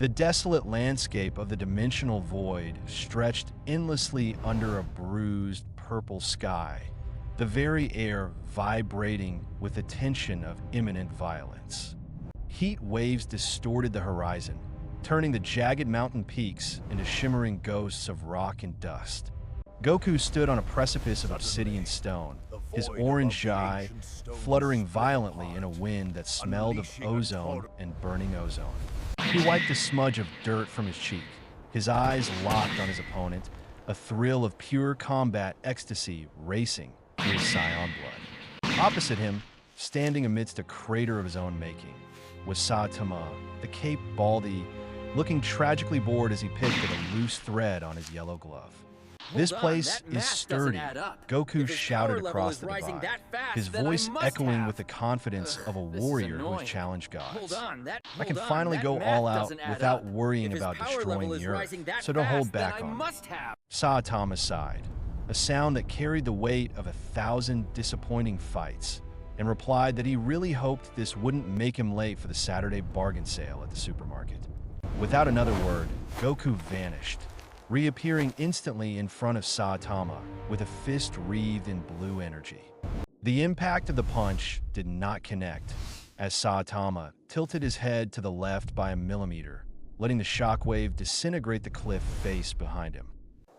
The desolate landscape of the dimensional void stretched endlessly under a bruised purple sky, the very air vibrating with the tension of imminent violence. Heat waves distorted the horizon, turning the jagged mountain peaks into shimmering ghosts of rock and dust. Goku stood on a precipice of obsidian stone, his orange eye fluttering violently in a wind that smelled of ozone and burning ozone. He wiped a smudge of dirt from his cheek, his eyes locked on his opponent, a thrill of pure combat ecstasy racing through his scion blood. Opposite him, standing amidst a crater of his own making, was Saitama, the Cape Baldy, looking tragically bored as he picked at a loose thread on his yellow glove. This place is sturdy, Goku shouted across the divide, his voice echoing with the confidence of a warrior who has challenged gods. I can finally go all out without worrying about destroying the earth, so don't hold back on me. Saitama sighed, a sound that carried the weight of 1,000 disappointing fights, and replied that he really hoped this wouldn't make him late for the Saturday bargain sale at the supermarket. Without another word, Goku vanished, reappearing instantly in front of Saitama with a fist wreathed in blue energy. The impact of the punch did not connect, as Saitama tilted his head to the left by a millimeter, letting the shockwave disintegrate the cliff face behind him.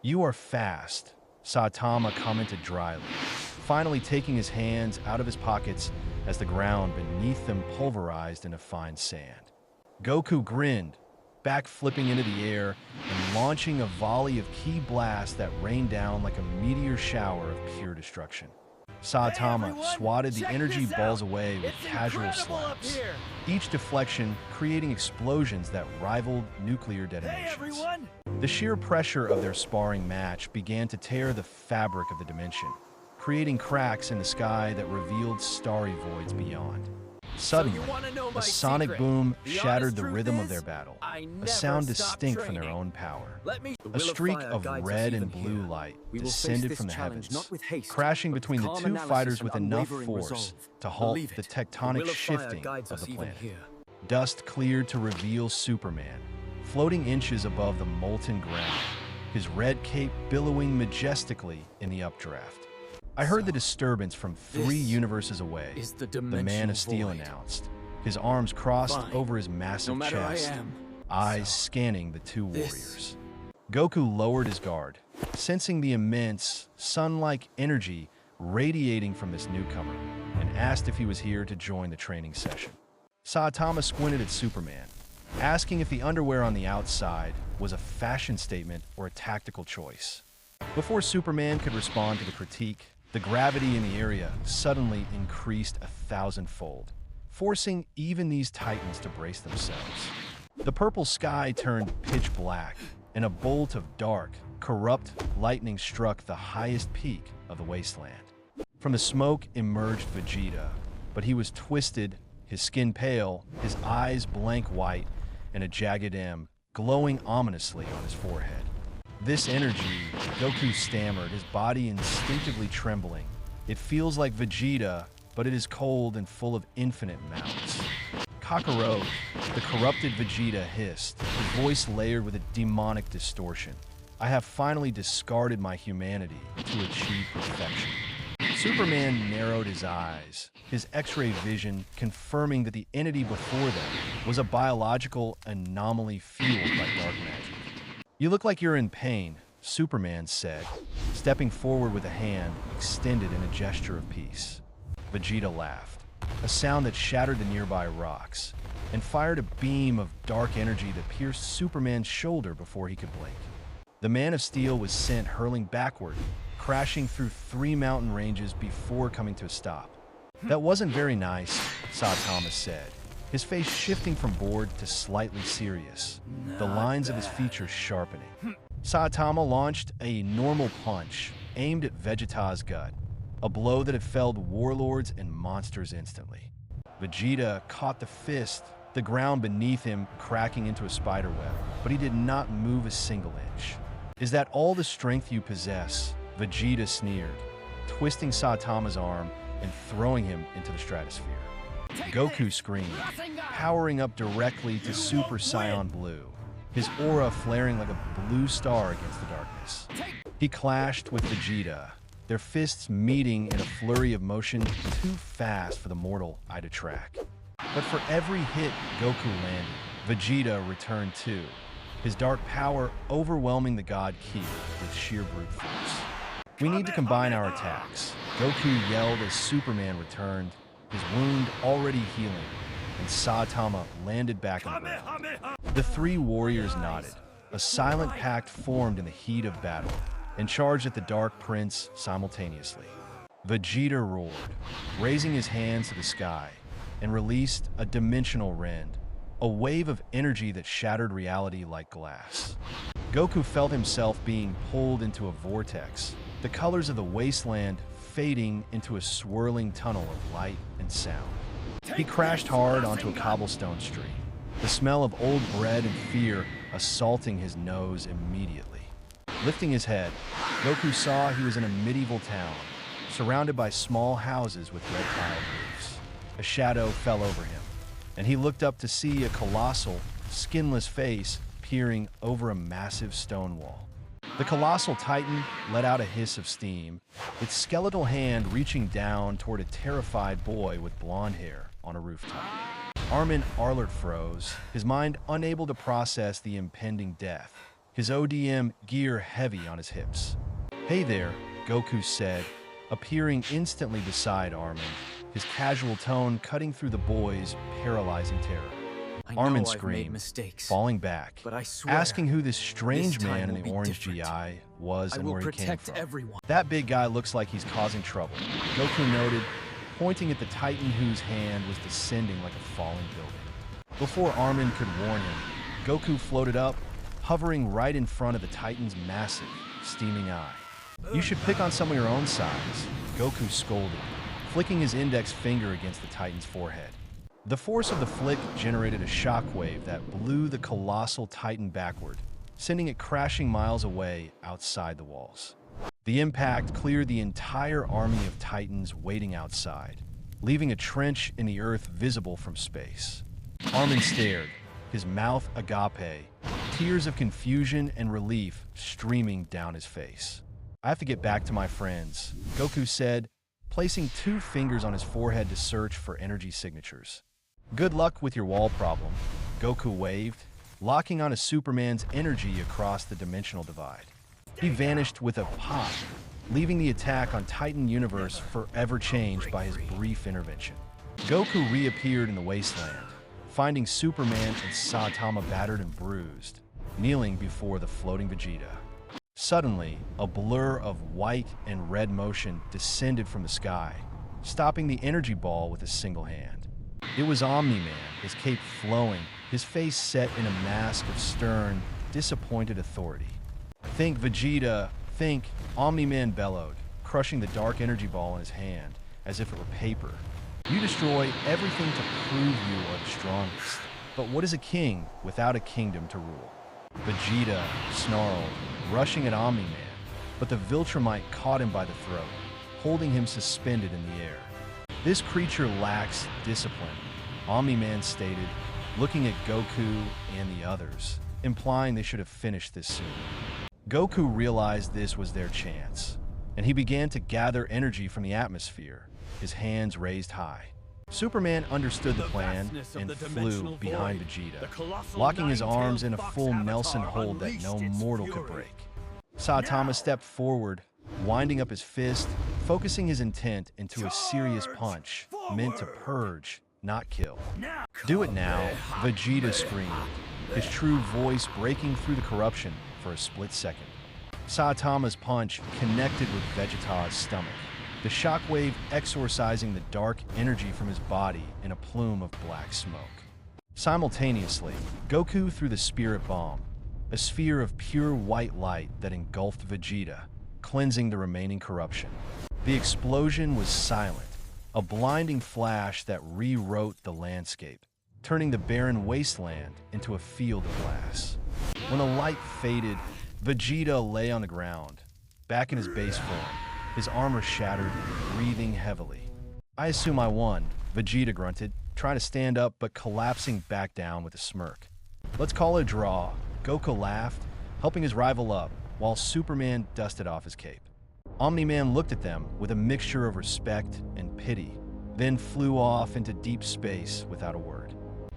"You are fast," Saitama commented dryly, finally taking his hands out of his pockets as the ground beneath them pulverized into fine sand. Goku grinned, back-flipping into the air and launching a volley of ki blasts that rained down like a meteor shower of pure destruction. Saitama swatted the energy balls away with casual slaps, each deflection creating explosions that rivaled nuclear detonations. The sheer pressure of their sparring match began to tear the fabric of the dimension, creating cracks in the sky that revealed starry voids beyond. Suddenly, a sonic boom shattered the rhythm of their battle, a sound distinct from their own power. A streak of red and blue light descended from the heavens, crashing between the two fighters with enough force to halt the tectonic shifting of the planet. Dust cleared to reveal Superman, floating inches above the molten ground, his red cape billowing majestically in the updraft. "I heard the disturbance from 3 universes away," the Man of Steel announced, his arms crossed over his massive chest, eyes scanning the two warriors. Goku lowered his guard, sensing the immense, sun-like energy radiating from this newcomer, and asked if he was here to join the training session. Saitama squinted at Superman, asking if the underwear on the outside was a fashion statement or a tactical choice. Before Superman could respond to the critique, the gravity in the area suddenly increased 1,000-fold, forcing even these titans to brace themselves. The purple sky turned pitch black, and a bolt of dark, corrupt lightning struck the highest peak of the wasteland. From the smoke emerged Vegeta, but he was twisted, his skin pale, his eyes blank white, and a jagged M glowing ominously on his forehead. "This energy," Goku stammered, his body instinctively trembling. "It feels like Vegeta, but it is cold and full of infinite mouths." "Kakarot," the corrupted Vegeta hissed, his voice layered with a demonic distortion. "I have finally discarded my humanity to achieve perfection." Superman narrowed his eyes, his X-ray vision confirming that the entity before them was a biological anomaly fueled by dark magic. "You look like you're in pain," Superman said, stepping forward with a hand extended in a gesture of peace. Vegeta laughed, a sound that shattered the nearby rocks, and fired a beam of dark energy that pierced Superman's shoulder before he could blink. The Man of Steel was sent hurling backward, crashing through 3 mountain ranges before coming to a stop. "That wasn't very nice," Saitama said, his face shifting from bored to slightly serious, the lines of his features sharpening. Saitama launched a normal punch aimed at Vegeta's gut, a blow that had felled warlords and monsters instantly. Vegeta caught the fist, the ground beneath him cracking into a spiderweb, but he did not move a single inch. "Is that all the strength you possess?" Vegeta sneered, twisting Saitama's arm and throwing him into the stratosphere. Goku screamed, powering up directly to Super Saiyan Blue, his aura flaring like a blue star against the darkness. He clashed with Vegeta, their fists meeting in a flurry of motion too fast for the mortal eye to track. But for every hit Goku landed, Vegeta returned too, his dark power overwhelming the God Ki with sheer brute force. "We need to combine our attacks," Goku yelled as Superman returned, his wound already healing, and Saitama landed back on the ground. The three warriors nodded. A silent pact formed in the heat of battle and charged at the Dark Prince simultaneously. Vegeta roared, raising his hands to the sky, and released a dimensional rend, a wave of energy that shattered reality like glass. Goku felt himself being pulled into a vortex, the colors of the wasteland fading into a swirling tunnel of light and sound. He crashed hard onto a cobblestone street, the smell of old bread and fear assaulting his nose immediately. Lifting his head, Goku saw he was in a medieval town, surrounded by small houses with red tiled roofs. A shadow fell over him, and he looked up to see a colossal, skinless face peering over a massive stone wall. The colossal titan let out a hiss of steam, its skeletal hand reaching down toward a terrified boy with blonde hair on a rooftop. Armin Arlert froze, his mind unable to process the impending death, his ODM gear heavy on his hips. "Hey there," Goku said, appearing instantly beside Armin, his casual tone cutting through the boy's paralyzing terror. Armin screamed, falling back, asking who this strange man in the orange GI was and where he came from. "That big guy looks like he's causing trouble," Goku noted, pointing at the titan whose hand was descending like a falling building. Before Armin could warn him, Goku floated up, hovering right in front of the titan's massive, steaming eye. "You should pick on some of your own size," Goku scolded, flicking his index finger against the titan's forehead. The force of the flick generated a shockwave that blew the colossal titan backward, sending it crashing miles away outside the walls. The impact cleared the entire army of titans waiting outside, leaving a trench in the earth visible from space. Armin stared, his mouth agape, tears of confusion and relief streaming down his face. "I have to get back to my friends," Goku said, placing 2 fingers on his forehead to search for energy signatures. "Good luck with your wall problem," Goku waved, locking onto Superman's energy across the dimensional divide. He vanished with a pop, leaving the attack on Titan Universe forever changed by his brief intervention. Goku reappeared in the wasteland, finding Superman and Saitama battered and bruised, kneeling before the floating Vegeta. Suddenly, a blur of white and red motion descended from the sky, stopping the energy ball with a single hand. It was Omni-Man, his cape flowing, his face set in a mask of stern, disappointed authority. "Think, Vegeta, think," Omni-Man bellowed, crushing the dark energy ball in his hand as if it were paper. "You destroy everything to prove you are the strongest. But what is a king without a kingdom to rule?" Vegeta snarled, rushing at Omni-Man, but the Viltrumite caught him by the throat, holding him suspended in the air. "This creature lacks discipline," Omni-Man stated, looking at Goku and the others, implying they should have finished this soon. Goku realized this was their chance, and he began to gather energy from the atmosphere, his hands raised high. Superman understood the plan and flew behind Vegeta, locking his arms in a full Nelson hold that no mortal could break. Saitama stepped forward, winding up his fist, focusing his intent into a serious punch meant to purge, not kill. "Do it now," Vegeta screamed, his true voice breaking through the corruption for a split second. Saitama's punch connected with Vegeta's stomach, the shockwave exorcising the dark energy from his body in a plume of black smoke. Simultaneously, Goku threw the Spirit Bomb, a sphere of pure white light that engulfed Vegeta, cleansing the remaining corruption. The explosion was silent, a blinding flash that rewrote the landscape, turning the barren wasteland into a field of glass. When the light faded, Vegeta lay on the ground, back in his base form, his armor shattered, breathing heavily. "I assume I won," Vegeta grunted, trying to stand up but collapsing back down with a smirk. "Let's call it a draw," Goku laughed, helping his rival up, while Superman dusted off his cape. Omni-Man looked at them with a mixture of respect and pity, then flew off into deep space without a word.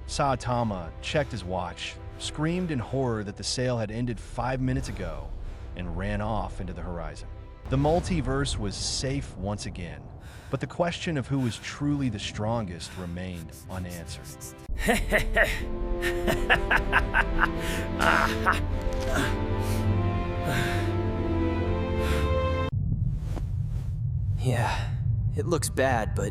Saitama checked his watch, screamed in horror that the sale had ended 5 minutes ago, and ran off into the horizon. The multiverse was safe once again, but the question of who was truly the strongest remained unanswered. Yeah, it looks bad, but...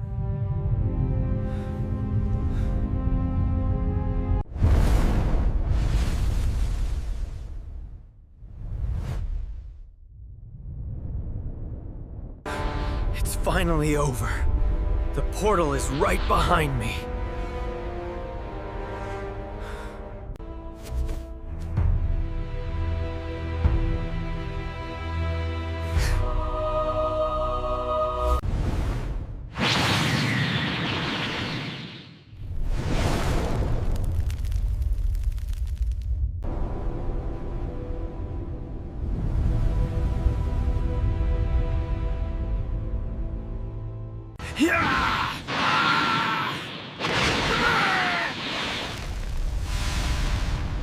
It's finally over. The portal is right behind me.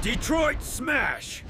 Detroit Smash!